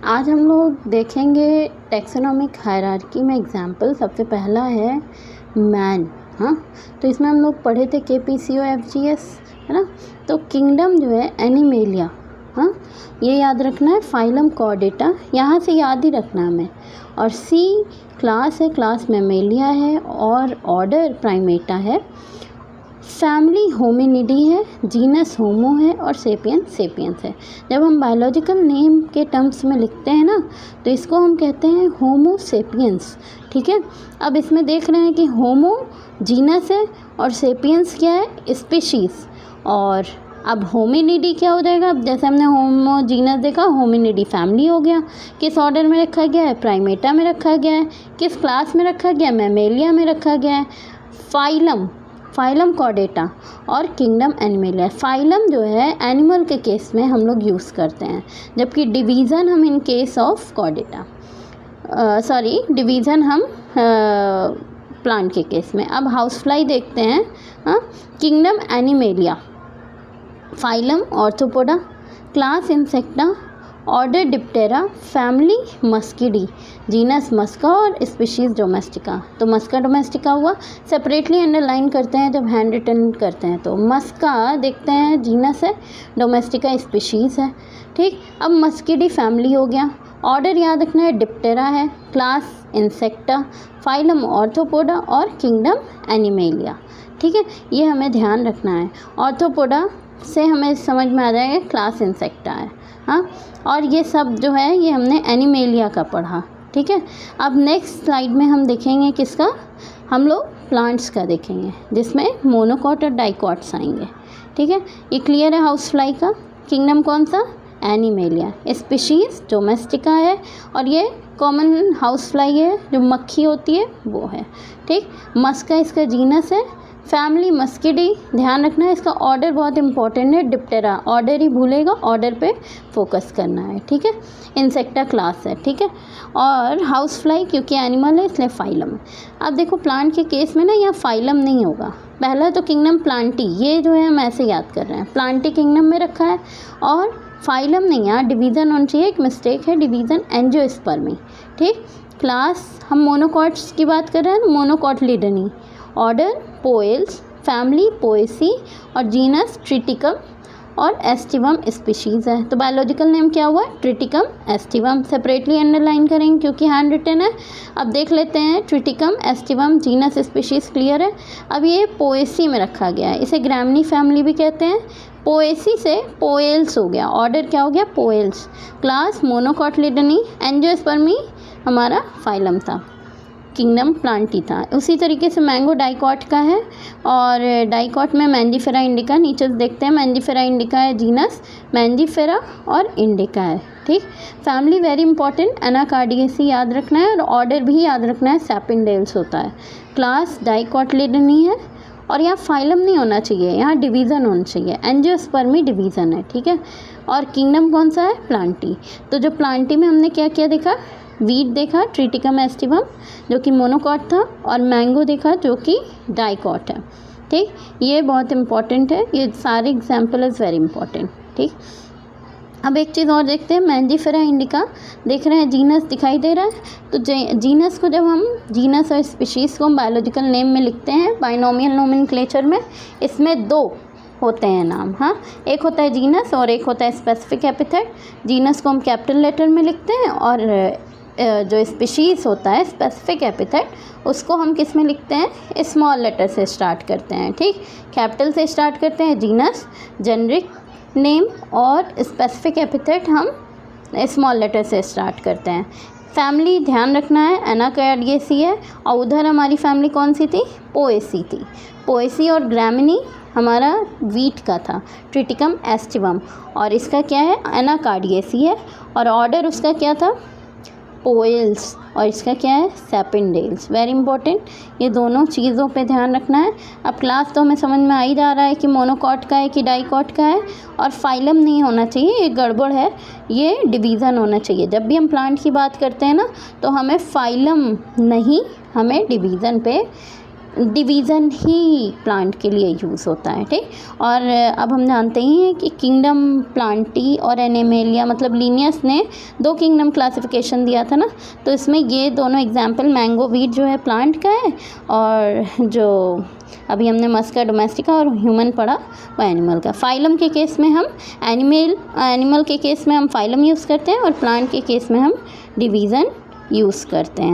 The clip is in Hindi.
आज हम लोग देखेंगे टैक्सोनॉमिक हायरार्की में एग्जाम्पल। सबसे पहला है मैन। हाँ, तो इसमें हम लोग पढ़े थे KPCOFGS, है ना। तो किंगडम जो है एनिमेलिया, हाँ, ये याद रखना है। फाइलम कॉर्डेटा यहाँ से याद ही रखना है हमें। और सी क्लास है, क्लास मैमेलिया है, और ऑर्डर प्राइमेटा है। फैमिली होमिनिडी है, जीनस होमो है, और सेपियंस सेपियंस है। जब हम बायोलॉजिकल नेम के टर्म्स में लिखते हैं ना, तो इसको हम कहते हैं होमो सेपियंस। ठीक है, अब इसमें देख रहे हैं कि होमो जीनस है और सेपियंस क्या है, स्पीशीज़। और अब होमिनिडी क्या हो जाएगा, अब जैसे हमने होमो जीनस देखा, होमिनिडी फैमिली हो गया। किस ऑर्डर में रखा गया है, प्राइमेटा में रखा गया है। किस क्लास में रखा गया, मैमेलिया में रखा गया है। फाइलम कॉर्डेटा और किंगडम एनिमेलिया। फाइलम जो है एनिमल के केस में हम लोग यूज़ करते हैं, जबकि डिवीज़न हम in case of chordata, division हम प्लांट के केस में। अब हाउस फ्लाई देखते हैं। हाँ, kingdom animalia, phylum arthropoda, class insecta, order diptera, family muscidae, genus musca और स्पीशीज़ डोमेस्टिका। तो मस्का डोमेस्टिका हुआ, सेपरेटली अंडरलाइन करते हैं जब हैंड रिटन करते हैं। तो मस्का देखते हैं जीनस है, डोमेस्टिका स्पीशीज़ है। ठीक, अब मस्किडी फैमिली हो गया। ऑर्डर याद रखना है, डिप्टेरा है, क्लास इंसेक्टा, फाइलम ऑर्थोपोडा और किंगडम एनिमेलिया। ठीक है, ये हमें ध्यान रखना है। ऑर्थोपोडा से हमें समझ में आ जाएगा क्लास इंसेक्टा है। हाँ, और ये सब जो है ये हमने एनिमेलिया का पढ़ा। ठीक है, अब नेक्स्ट स्लाइड में हम देखेंगे किसका, हम लोग प्लांट्स का देखेंगे, जिसमें मोनोकॉट और डाइकॉट्स आएंगे। ठीक है, ये क्लियर है हाउस फ्लाई का। किंगडम कौन सा, एनिमेलिया, स्पीशीज़ डोमेस्टिका है, और ये कॉमन हाउस फ्लाई है, जो मक्खी होती है वो है। ठीक, मस्का इसका जीनस है। फैमिली मस्किडी, ध्यान रखना है, इसका ऑर्डर बहुत इंपॉर्टेंट है, डिप्टेरा। ऑर्डर ही भूलेगा, ऑर्डर पे फोकस करना है। ठीक है, इंसेक्टा क्लास है। ठीक है, और हाउस फ्लाई क्योंकि एनिमल है इसलिए फाइलम है। अब देखो प्लांट के केस में ना यहाँ फाइलम नहीं होगा। पहला तो किंगडम प्लांटी, ये जो है हम ऐसे याद कर रहे हैं, प्लांटी किंगडम में रखा है, और फाइलम नहीं, यहाँ डिवीज़न होना चाहिए, एक मिस्टेक है, डिवीज़न एंजियोस्पर्मी। ठीक, क्लास हम मोनोकॉट्स की बात कर रहे हैं, मोनोकॉटलिडनी, ऑर्डर पोएल्स, फैमिली पोएसी, और जीनस ट्रिटिकम और एस्टिवम स्पीशीज़ है। तो बायोलॉजिकल नेम क्या हुआ, ट्रिटिकम एस्टिवम। सेपरेटली अंडरलाइन करेंगे क्योंकि हैंड रिटन है। अब देख लेते हैं, Triticum aestivum genus species clear है। अब ये पोएसी में रखा गया है, इसे ग्रामनी फैमिली भी कहते हैं। पोएसी से पोएल्स हो गया, ऑर्डर क्या हो गया, पोएल्स, क्लास मोनोकॉटलिडनी, एंजियोस्पर्मी हमारा फाइलम था, किंगडम प्लांटी था। उसी तरीके से मैंगो डाइकॉट का है, और डाइकॉट में मैंजीफेरा इंडिका, नीचे देखते हैं मैंजीफेरा इंडिका है जीनस, मैंजीफेरा और इंडिका है। ठीक, फैमिली वेरी इंपॉर्टेंट, एनाकार्डियेसी याद रखना है, और ऑर्डर भी याद रखना है, सैपिनडेल्स होता है। क्लास डाइकॉटलिडनी है, और यहाँ फाइलम नहीं होना चाहिए, यहाँ डिवीज़न होना चाहिए, एंजियोस्पर्मी डिवीज़न है। ठीक है, और किंगडम कौन सा है, प्लांटी। तो जो प्लांटी में हमने क्या क्या देखा, वीट देखा, ट्रिटिकम एस्टिवम जो कि मोनोकॉट था, और मैंगो देखा जो कि डाइकॉट है। ठीक, ये बहुत इंपॉर्टेंट है, ये सारे एग्जाम्पल इज़ वेरी इंपॉर्टेंट। ठीक, अब एक चीज़ और देखते हैं, मैंजीफेरा इंडिका देख रहे हैं, जीनस दिखाई दे रहा है। तो जीनस को जब हम जीनस और स्पीशीज़ को हम बायोलॉजिकल नेम में लिखते हैं बाइनोमियल नोमेनक्लेचर में, इसमें दो होते हैं नाम। हाँ, एक होता है जीनस और एक होता है स्पेसिफिक एपिथेट। जीनस को हम कैपिटल लेटर में लिखते हैं, और जो स्पीशीज़ होता है स्पेसिफिक एपिथेट, उसको हम किस में लिखते हैं, स्मॉल लेटर से स्टार्ट करते हैं। ठीक, कैपिटल से स्टार्ट करते हैं जीनस, जेनरिक नेम, और स्पेसिफिक एपिथेट हम स्मॉल लेटर से स्टार्ट करते हैं। फैमिली ध्यान रखना है, एनाकार्डियेसी है, और उधर हमारी फैमिली कौन सी थी, पोएसी थी। पोएसी और ग्रामिनी हमारा वीट का था, ट्रिटिकम एस्टिवम, और इसका क्या है, एनाकार्डियेसी है, और ऑर्डर उसका क्या था, पोएल्स, और इसका क्या है, सैपिनडेल्स। वेरी इंपॉर्टेंट, ये दोनों चीज़ों पे ध्यान रखना है। अब क्लास तो हमें समझ में आ ही जा रहा है कि मोनोकॉट का है कि डाइकॉट का है, और फाइलम नहीं होना चाहिए, ये गड़बड़ है, ये डिवीज़न होना चाहिए। जब भी हम प्लांट की बात करते हैं ना, तो हमें फाइलम नहीं, हमें डिवीज़न पे डिवीज़न ही प्लांट के लिए यूज़ होता है, ठीक। और अब हम जानते ही हैं कि किंगडम प्लांटी और एनिमेलिया, मतलब लिनियस ने 2 किंगडम क्लासिफिकेशन दिया था ना, तो इसमें ये दोनों एग्जाम्पल मैंगो वीट जो है प्लांट का है, और जो अभी हमने मस्का डोमेस्टिका और ह्यूमन पढ़ा वो एनिमल का। फाइलम के केस में हम एनिमल के केस में हम फाइलम यूज़ करते हैं, और प्लांट के केस में हम डिवीज़न यूज़ करते हैं।